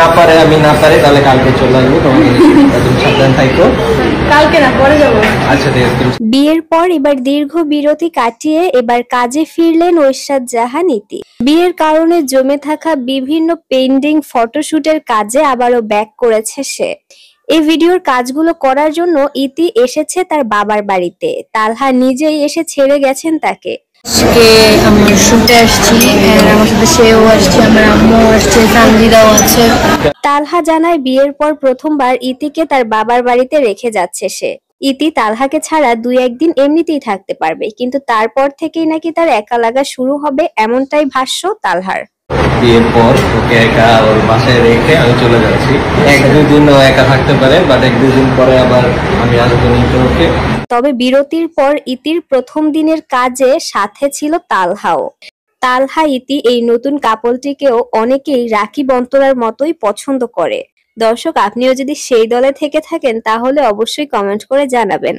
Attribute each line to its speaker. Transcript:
Speaker 1: না পারে, আমি না পারি, তাহলে কালকে চলে আসবো। তোমাকে একদম সাবধান থাকো।
Speaker 2: কালকে না, পরে যাবো।
Speaker 1: আচ্ছা ঠিক আছে।
Speaker 3: বিয়ের পর এবার দীর্ঘ বিরতি কাটিয়ে এবার কাজে ফিরলেন ঐশাদ জাহান ইতি। বিয়ের কারণে জমে থাকা বিভিন্ন পেন্ডিং ফটোশুটের কাজে আবারও ব্যাক করেছে সে। এই ভিডিওর কাজগুলো করার জন্য ইতি এসেছে তার বাবার বাড়িতে। তালহা নিজেই এসে ছেড়ে গেছেন তাকে।
Speaker 2: আজকে আমার শুটে আসছি, আমার সাথে সেও আসছে, আমার আম্মু আসছে, সানজিদাও আছে।
Speaker 3: তালহা জানায় বিয়ের পর প্রথমবার ইতিকে তার বাবার বাড়িতে রেখে যাচ্ছে সে। ইতি তালহাকে ছাড়া 2-1 দিন এমনিতেই থাকতে পারবে, কিন্তু তারপর থেকেই নাকি তার একা লাগা শুরু হবে, এমনটাই ভাষ্য তালহার।
Speaker 1: বিয়ের পর ওকে একা ওর বাসায় রেখে আমি চলে যাচ্ছি। 1-2 দিন ও একা থাকতে পারে, বাট 1-2 দিন পরে আবার আমি আসবো নিতে ওকে।
Speaker 3: তবে বিরতির পর ইতির প্রথম দিনের কাজে সাথে ছিল তালহাও। তালহা ইতি এই নতুন কাপলটিকেও অনেকেই রাখি বন্তরার মতোই পছন্দ করে। দর্শক, আপনিও যদি সেই দলে থেকে থাকেন তাহলে অবশ্যই কমেন্ট করে জানাবেন।